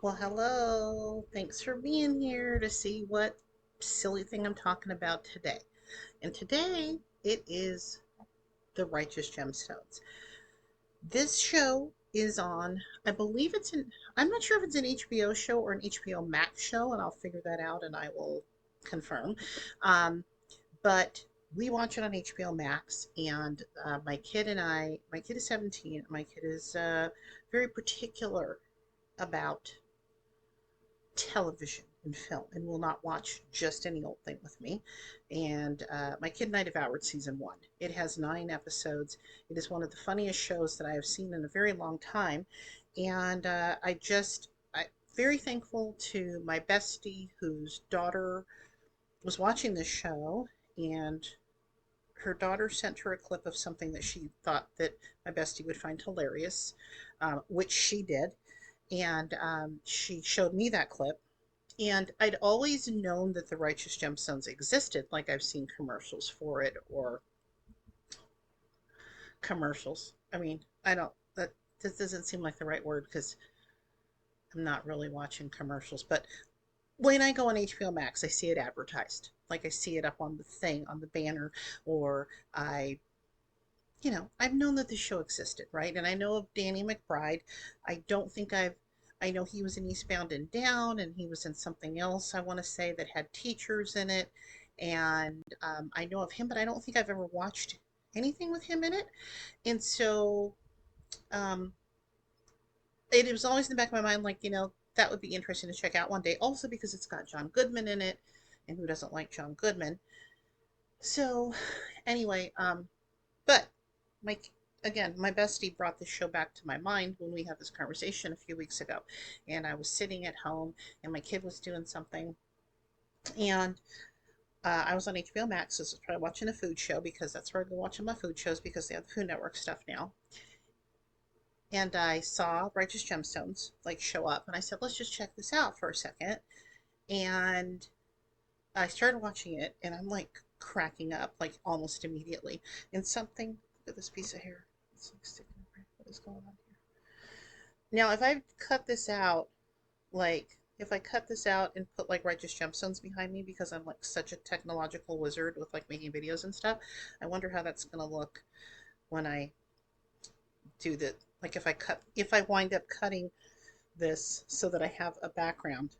Well, hello. Thanks for being here to see what silly thing I'm talking about today. And today it is the Righteous Gemstones. This show is on, I believe I'm not sure if it's an HBO show or an HBO Max show, and I'll figure that out and I will confirm. But we watch it on HBO Max, and my kid is 17, my kid is very particular about television and film and will not watch just any old thing with me. And my kid and I devoured season one. It has 9 episodes. It is one of the funniest shows that I have seen in a very long time. And I very thankful to my bestie whose daughter was watching this show, and her daughter sent her a clip of something that she thought that my bestie would find hilarious, which she did. And she showed me that clip, and I'd always known that the Righteous Gemstones existed. Like I've seen commercials for it or commercials. I mean, I don't, that this doesn't seem like the right word because I'm not really watching commercials. But when I go on HBO Max, I see it advertised. Like I see it up on the thing, on the banner, or I've known that the show existed, right? And I know of Danny McBride. I don't think I know he was in Eastbound and Down, and he was in something else, I want to say, that had teachers in it. And I know of him, but I don't think I've ever watched anything with him in it. And so um, it was always in the back of my mind, like, that would be interesting to check out one day. Also because it's got John Goodman in it, and who doesn't like John Goodman? So anyway, but my again, my bestie brought this show back to my mind when we had this conversation a few weeks ago, and I was sitting at home, and my kid was doing something, and I was on HBO Max. So I was probably watching a food show because that's where I go watching my food shows because they have the Food Network stuff now. And I saw Righteous Gemstones like show up, and I said, "Let's just check this out for a second." And I started watching it, and I'm like cracking up like almost immediately. And something, look at this piece of hair. It's like sticking right. What is going on here? Now, if I cut this out, like if I cut this out and put like Righteous Gemstones behind me because I'm like such a technological wizard with like making videos and stuff, I wonder how that's gonna look when I do the like if I wind up cutting this so that I have a background.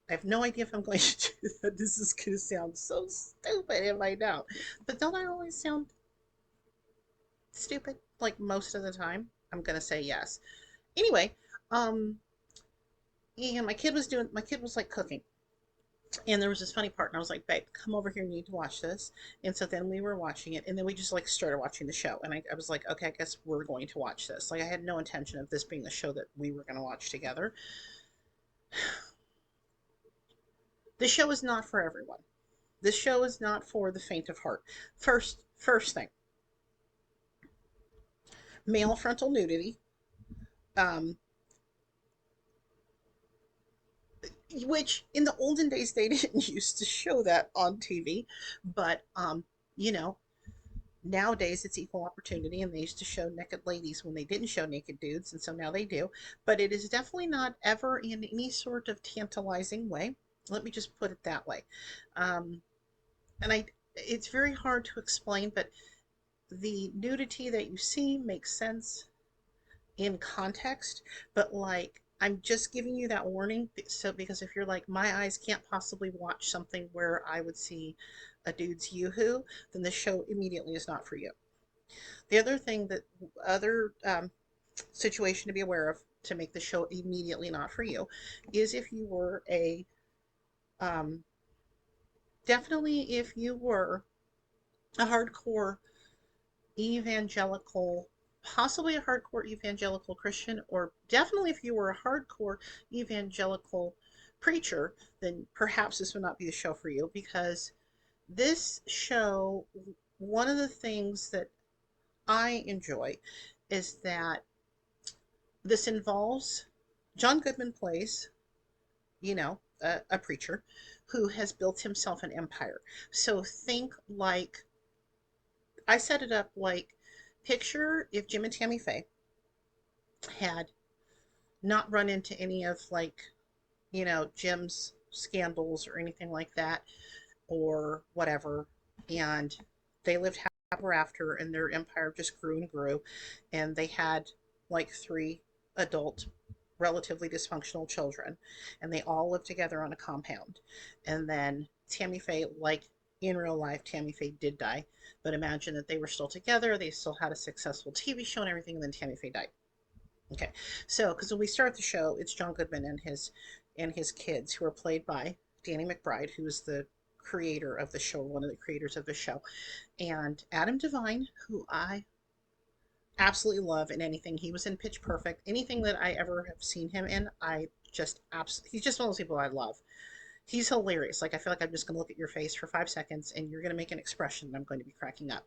I have no idea if I'm going to do that. This is going to sound so stupid if I don't. But don't I always sound stupid? Like most of the time? I'm going to say yes. Anyway, um, and my kid was like cooking. And there was this funny part, and I was like, babe, come over here, you need to watch this. And so then we were watching it, and then we just like started watching the show. And I was like, okay, I guess we're going to watch this. Like, I had no intention of this being the show that we were going to watch together. The show is not for everyone. This show is not for the faint of heart. First thing, male frontal nudity, um, which in the olden days they didn't used to show that on TV, but you know, nowadays it's equal opportunity, and they used to show naked ladies when they didn't show naked dudes, and so now they do. But it is definitely not ever in any sort of tantalizing way. Let me just put it that way. Um, and it's very hard to explain, but the nudity that you see makes sense in context, but like I'm just giving you that warning. So because if you're like, my eyes can't possibly watch something where I would see a dude's yoo-hoo, then this show immediately is not for you. The other thing that other situation to be aware of to make the show immediately not for you is if you were a um, definitely if you were a hardcore evangelical, possibly a hardcore evangelical Christian, or definitely if you were a hardcore evangelical preacher, then perhaps this would not be the show for you because this show, one of the things that I enjoy is that this involves John Goodman plays, a preacher who has built himself an empire. So think like I set it up like picture if Jim and Tammy Faye had not run into any of like Jim's scandals or anything like that or whatever. And they lived happily ever after, and their empire just grew and grew. And they had like three adult, relatively dysfunctional children, and they all lived together on a compound. And then Tammy Faye, like in real life, Tammy Faye did die. But imagine that they were still together, they still had a successful TV show and everything, and then Tammy Faye died. Okay, so because when we start the show, it's John Goodman and his kids, who are played by Danny McBride, who is the creator of the show, one of the creators of the show, and Adam Devine, who I absolutely love in anything. He was in Pitch Perfect. Anything that I ever have seen him in, I just absolutely, he's just one of those people I love. He's hilarious. Like, I feel like I'm just going to look at your face for 5 seconds and you're going to make an expression and I'm going to be cracking up.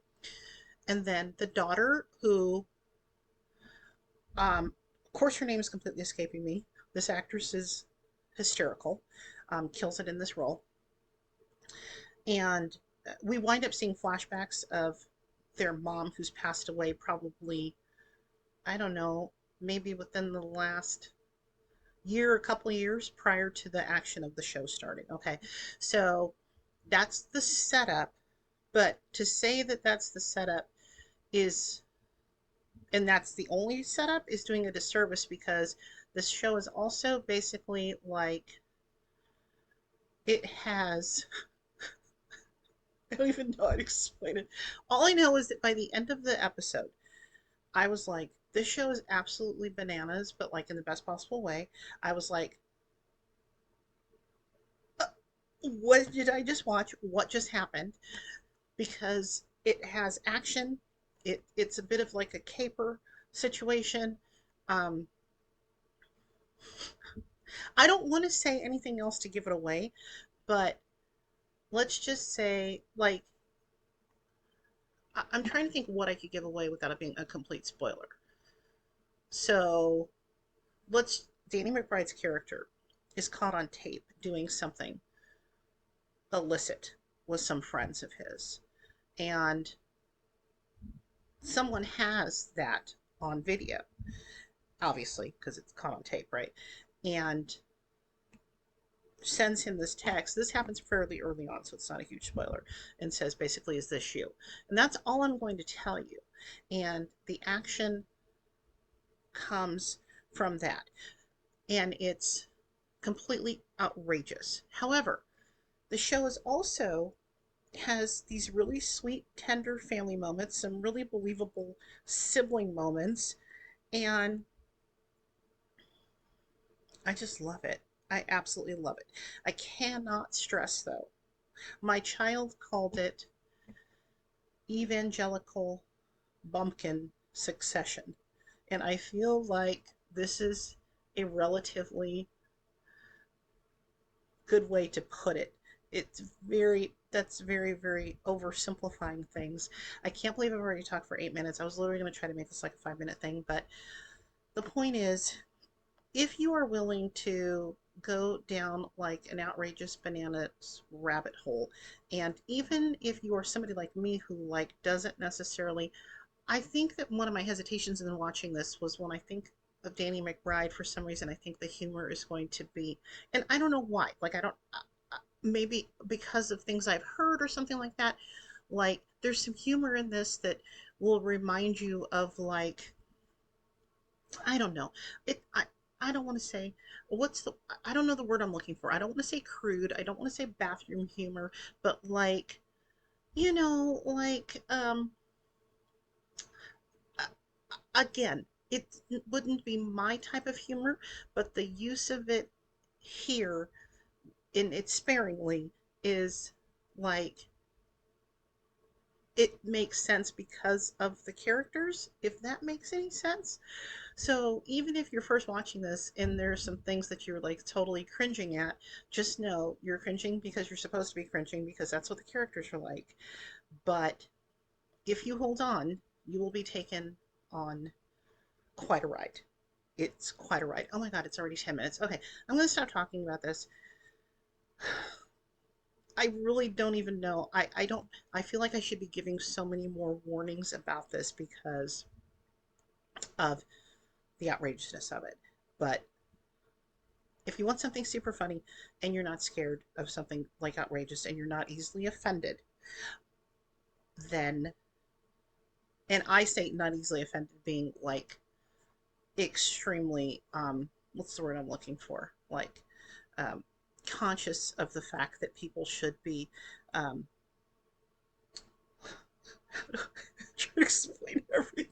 And then the daughter, who, of course, her name is completely escaping me. This actress is hysterical, kills it in this role. And we wind up seeing flashbacks of their mom, who's passed away probably, I don't know, maybe within the last year, a couple of years prior to the action of the show starting. Okay, so that's the setup. But to say that that's the setup is, and that's the only setup, is doing a disservice, because this show is also basically like, it has, I don't even know how to explain it. All I know is that by the end of the episode, I was like, this show is absolutely bananas, but like in the best possible way. I was like, what did I just watch? What just happened? Because it has action. It's a bit of like a caper situation. Um, I don't want to say anything else to give it away, but let's just say, like, I'm trying to think what I could give away without it being a complete spoiler. So let's Danny McBride's character is caught on tape doing something illicit with some friends of his, and someone has that on video, obviously, because it's caught on tape, right? And sends him this text. This happens fairly early on, so it's not a huge spoiler, and says basically, "Is this you?" And that's all I'm going to tell you. And the action comes from that, and it's completely outrageous. However, the show is also has these really sweet, tender family moments, some really believable sibling moments, and I just love it. I absolutely love it. I cannot stress, though. My child called it evangelical bumpkin succession. And I feel like this is a relatively good way to put it. That's very, very oversimplifying things. I can't believe I've already talked for 8 minutes. I was literally going to try to make this like a 5 minute thing, but the point is, if you are willing to go down like an outrageous bananas rabbit hole, and even if you are somebody like me who like doesn't necessarily, I think that one of my hesitations in watching this was when I think of Danny McBride, for some reason I think the humor is going to be, and I don't know why, like I don't, maybe because of things I've heard or something like that, like there's some humor in this that will remind you of, like, I don't know. I don't want to say, what's the, I don't know the word I'm looking for. I don't want to say crude. I don't want to say bathroom humor, but like, like, again, it wouldn't be my type of humor, but the use of it here, in it sparingly, is like, it makes sense because of the characters, if that makes any sense. So even if you're first watching this and there's some things that you're like totally cringing at, just know you're cringing because you're supposed to be cringing, because that's what the characters are like. But if you hold on, you will be taken on quite a ride. It's quite a ride. Oh my God, it's already 10 minutes. Okay, I'm going to stop talking about this. I really don't even know. I don't, I feel like I should be giving so many more warnings about this because of the outrageousness of it. But If you want something super funny and you're not scared of something like outrageous and you're not easily offended, then, and I say not easily offended being like extremely, what's the word I'm looking for? Like, um, conscious of the fact that people should be, um, trying to explain everything.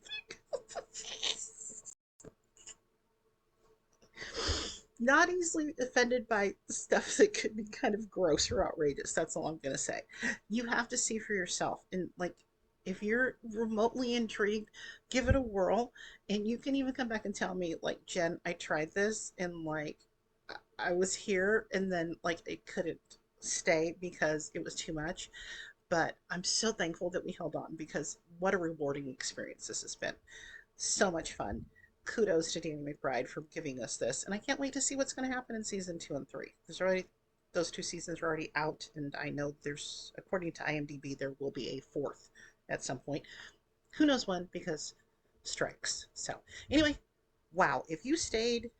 Not easily offended by stuff that could be kind of gross or outrageous. That's all I'm going to say. You have to see for yourself. And, like, if you're remotely intrigued, give it a whirl. And you can even come back and tell me, like, Jen, I tried this and, like, I was here and then, like, I couldn't stay because it was too much. But I'm so thankful that we held on because what a rewarding experience this has been. So much fun. Kudos to Danny McBride for giving us this, and I can't wait to see what's going to happen in season 2 and 3. There's already those two seasons are already out, and I know there's, according to IMDb, there will be a fourth at some point. Who knows when? Because strikes. So anyway, wow! If you stayed,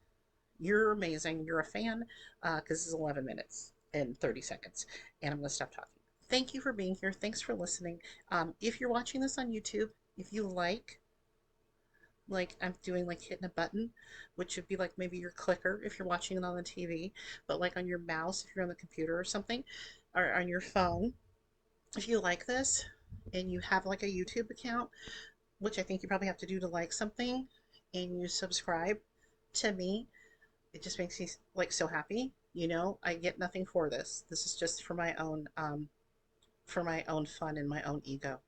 you're amazing. You're a fan because this is 11 minutes and 30 seconds, and I'm going to stop talking. Thank you for being here. Thanks for listening. If you're watching this on YouTube, if you like I'm doing like hitting a button, which would be like maybe your clicker if you're watching it on the TV, but like on your mouse if you're on the computer or something, or on your phone. If you like this and you have like a YouTube account, which I think you probably have to do to like something, and you subscribe to me, it just makes me like so happy. You know, I get nothing for this. This is just for my own fun and my own ego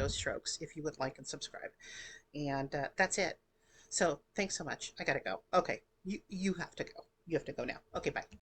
strokes. If you would like and subscribe. And that's it. So thanks so much. I gotta go. Okay, you have to go. You have to go now. Okay, bye.